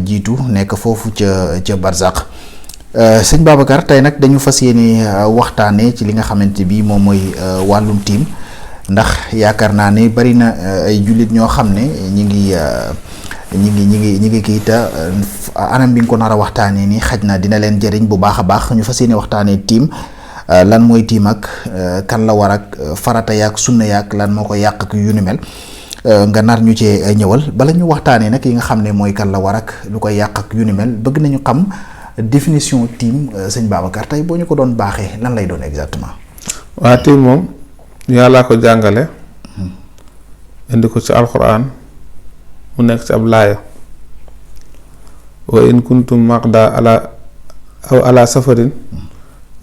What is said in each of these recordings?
jiitu nekk foofu ca Barzak sëñ Babacar tey nag dañu fas yéene waxtaanee ci li nga xamante bi moom mooy wàllum tiim ndax yaakaar naa ne bari na ay jullit ñoo xam ne ñi ngi kii te anam bi nga ko nar a waxtaanee nii xaj na dina leen jëriñ bu baax a baax ñu fas yéene waxtaanee tiim lan mooy tiim ak kan la war ak farata yaak sunna yaak lan moo ko yàq ak yu ni mel nga nar ñu cee ñëwal bala ñu waxtaanee nag yi nga xam ne mooy kan la war ak lu koy yàq ak yu ni mel bëgg nañu xam définition tiim sëñ Babacar tey boo ñu ko doon baaxee lan lay doon exactement. waa tiim moom yàllaa ko jàngale indi ko ci alxuraan mu nekk ci ab laaya wa in kuntum maqda ala safarin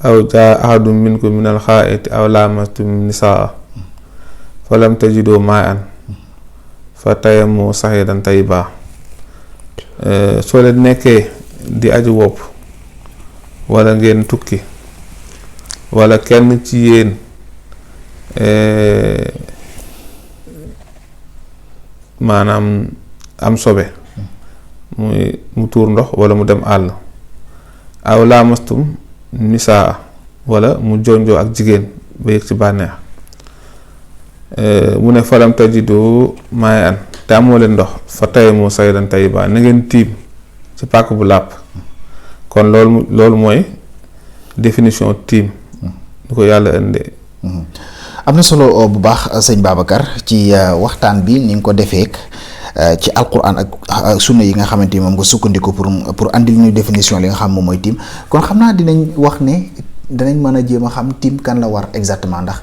aw jaa ahadun minkum min al xaa'iti aw laamastum nisaa fa lam tajidu maa'an fa tayammu sa'iidan tayyiban soo leen nekkee di aju wopp wala ngeen tukki wala kenn ci yéen maanaam am sobe mu tuur ndox wala mu dem àll aw laamastum nisaa wala mu jonjoo ak jigéen ba yëg ci bànneex mu ne falam tajidu maa'an te amoo leen ndox fa tayammu sa'iidan tayyiban na ngeen tiim ci pàkk bu làpp kon loolu mooy définition tiim ni ko yàlla indee. am na solo bu baax sëñ Babacar ci waxtaan bi ni nga ko defeek ci alquran ak sunna yi nga xamante ni moom nga sukkandiku pour andil ñu définition li nga xam moom mooy tiim kon xam naa dinañ wax ne danañ mën a jéem a xam tiim kan la war exactement ndax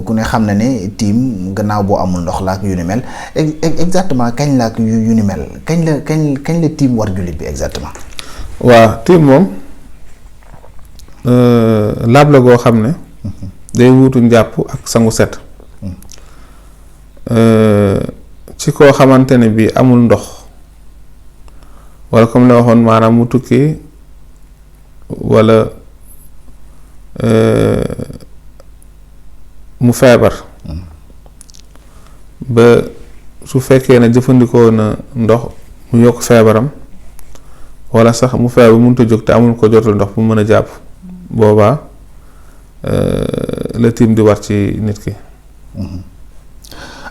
ku ne xam na ne tiim gannaaw boo amul ndox la ak yu ni mel exactement kañ la ak yu ni mel kañ la tiim war jullit bi exactement. waa tiim moom laab la goo xam ne day wuutu njàpp ak sangu set ci koo xamante ne bi amul ndox wala comme la waxoon maanaam mu tukki wala mu feebar ba su fekkee ne jëfandikoo na ndox mu yokk feebaram wala sax mu feebar mënut a jóg te amul ko jotul ndox bu mën a jàpp boobaa la tiim di war ci nit ki.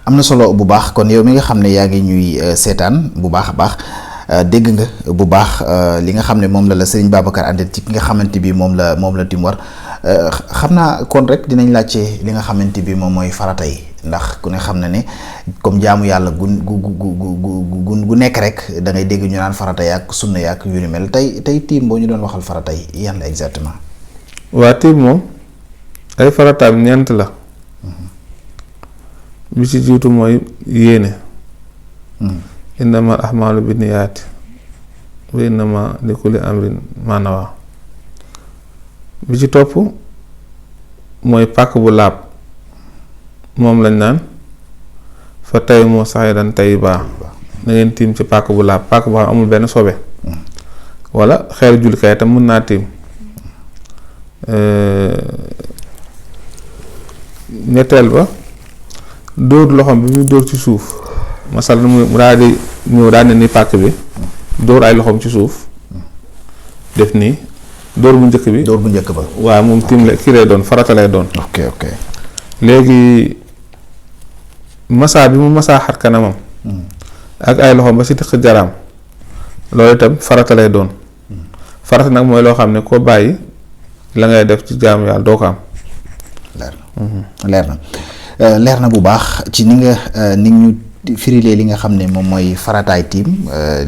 am na solo bu baax kon yow mi nga xam ne yaa ngi ñuy seetaan bu baax a baax dégg nga bu baax li nga xam ne moom la Serigne Babacar àndal ci ki nga xamante bi moom la tiim war xam naa kon rek dinañ laajte li nga xamante bi moom mooy farata yi ndax ku ne xam na ne comme jaamu yàlla gu nekk rek da ngay dégg ñu naan farata yaak sunna yaak yu ni mel tey tiim boo ñu doon waxal farata yi yan la exactement. waa tiim moom ay farataam ñeent la. bi ci jiitu mooy yéene. innamal a'maalu binniyaati wa innamaa likulli amrin maa nawaa. bi ci topp mooy pàkk bu laab moom lañ naan fa tayammu sa'iidan tayyiban na ngeen tiim ci pàkk bu laab pàkk boo xam amul benn sobe wala xeeru jullikaay tam mën naa tiim. ñetteel ba dóor loxoom bi muy dóor ci suuf masal mu daal di ñëw daal ne ni pàkk bi dóor ay loxoom ci suuf def nii dóor bu njëkk ba waaw moom tiim la kii lay doon farata lay doon. ok léegi masaa bi mu masaa xar kanamam ak ay loxoom ba si tiq jaraam loolu itam farata lay doon farata nag mooy loo xam ne koo bàyyi la ngay def ci jaamu yàlla doo ko am. leer na bu baax ci ni ñu firilee li nga xam ne moom mooy farataay tiim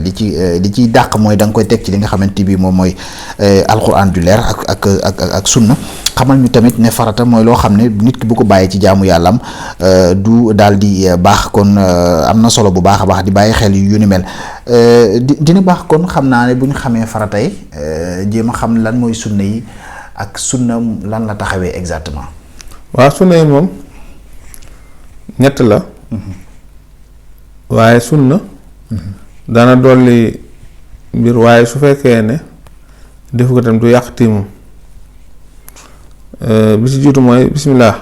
li ciy dàq mooy da nga koy teg ci li nga xamante bi moom mooy alxuraan ju leer ak sunna xamal ñu tamit ne farata mooy loo xam ne nit ki bu ko bàyyee ci jaamu yàllam du daal di baax kon am na solo bu baax a baax di bàyyi xel yu ni mel dina baax kon xam naa ne bu ñu xamee farata yi jéem a xam lan mooy sunna yi ak sunna lan la taxawee exactement. waaw sunna yi moom ñett la. waaye sunna dana dolli mbir waaye su fekkee ne defu ko tam du yàq tiimam bi ci jiitu mooy bismillah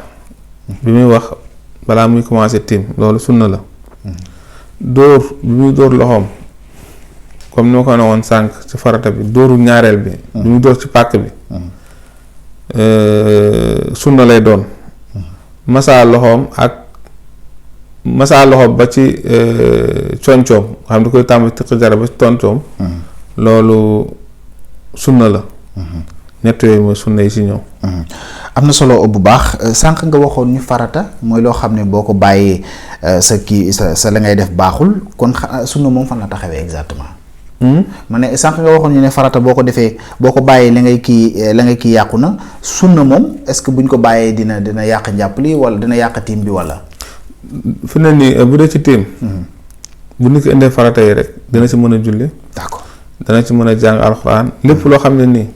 bi muy wax balaa muy commencé tiim loolu sunna la dóor bi muy dóor loxoom comme ni ma ko ne woon sànq ci farata bi dóoru ñaareel bi bi mu dóor ci pàkk bi sunna lay doon masaa loxoom ba ci concoom xam di koy tàmbali tiq jara ba ci toncoom loolu sunna la ñett yooyu mooy sunna yi ci ñëw am na solo bu baax sànq nga waxoon ñu farata mooy loo xam ne boo ko bàyyee sa la ngay def baaxul kon sunna moom fan la taxawee exactement ma ne sànq nga waxoon ñu ne farata boo ko defee boo ko bàyyee la ngay kii yàqu na sunna moom est-ce que buñ ko bàyyee dina yàq njàpp li wala dina yàq tiim bi wala fi ne nii bu dee ci tiim bu nit ko indee farata yi rek dina ci mën a julli d'accord dana ci mën a jàng alxuraan lépp loo xam ne nii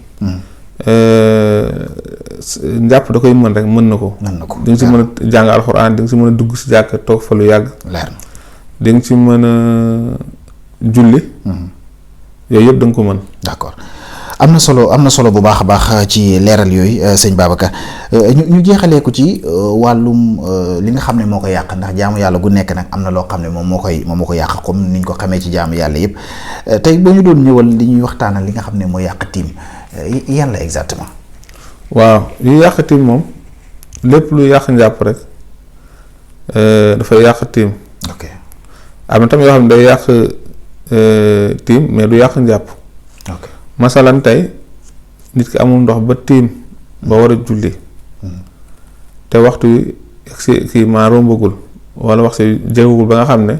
njàpp da koy mën rek mën na ko di nga ci mën a jàng alxuraan di nga ci mën a dugg ci jàkk toog fa lu yàgg leer na di nga ci mën a julli yooyu yëpp da nga ko mën d'accord am na solo bu baax a baax ci leeral yooyu sëñ Babacar ñu jeexalee ko ci wàllum li nga xam ne moo ko yàq ndax jaamu yàlla gu nekk nag am na loo xam ne moom moo ko yàq comme niñ ko xamee ci jaamu yàlla yëpp tey boo ñu doon ñëwal li ñuy waxtaanal li nga xam ne moo yàq tiim yan la exactement. waaw yu yàq tiim moom lépp lu yàq njàpp rek dafay yàq tiim. ok am na tam yoo xam ne day yàq tiim mais du yàq njàpp. ok masalan tey nit ki amul ndox ba tiim ba war a julli te waxtu yi si kii maa rombagul wala wax si jegagul ba nga xam ne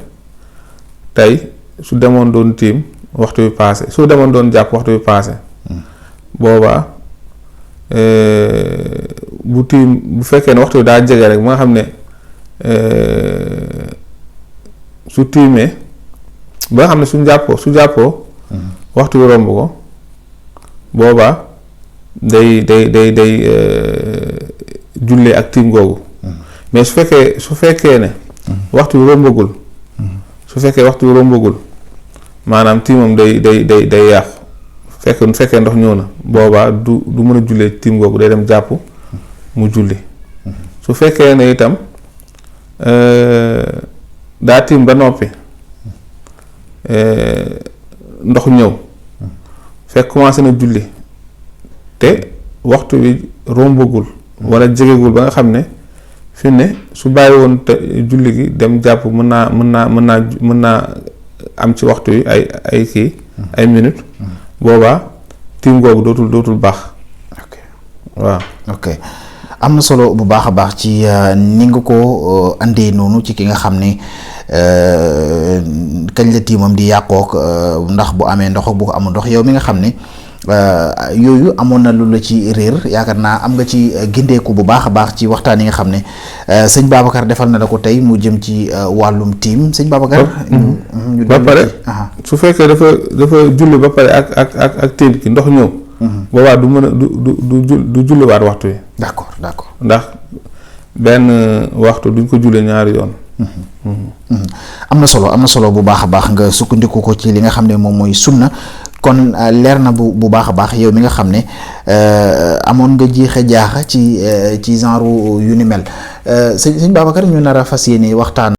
tey su demoon doon tiim waxtu bi paase su demoon doon jàpp waxtu bi paase boobaa bu tiim bu fekkee ne waxtu bi daa jege rek ba nga xam ne su tiimee ba nga xam ne su jàppoo waxtu bi romb ko boobaa day jullee ak tiim googu mais su fekkee ne waxtu bi rombagul su fekkee maanaam tiimam day yàqu fekkee ndox ñëw na boobaa du mën a jullee tiim googu day dem jàpp mu julli su fekkee ne itam daa tiim ba noppi ndox ñëw fekk commencé na julli te waxtu bi rombagul wala jegegul ba nga xam ne fi ne su bàyyi woon te julli gi dem jàpp mën naa am ci waxtu yi ay kii ay minutes boobaa tiim googu dootul baax. ok waaw ok am na solo bu baax a baax ci ni nga ko andee noonu ci ki nga xam ne kañ la tiimam di yàqook ndax bu amee ndox bu ko amul ndox yow mi nga xam ne yooyu amoon na lu la ci réer yaakaar naa am nga ci gindeeku bu baax a baax ci waxtaan yi nga xam ne sëñ Babacar defal na la ko tey mu jëm ci wàllum tiim sëñ Babacar. ba pare su fekkee dafa julli ba pare ak tiim ki ndox ñëw. boobaa du mën a du julliwaat waxtu wi. d'accord ndax benn waxtu duñ ko julli ñaari yoon. am na solo bu baax a baax nga sukkandiku ko ci li nga xam ne moom mooy sunna kon leer na bu baax a baax yow mi nga xam ne amoon nga jeexe jaaxa ci genre yu ni mel sëñ Babacar ñu nar a fas yéene waxtaan.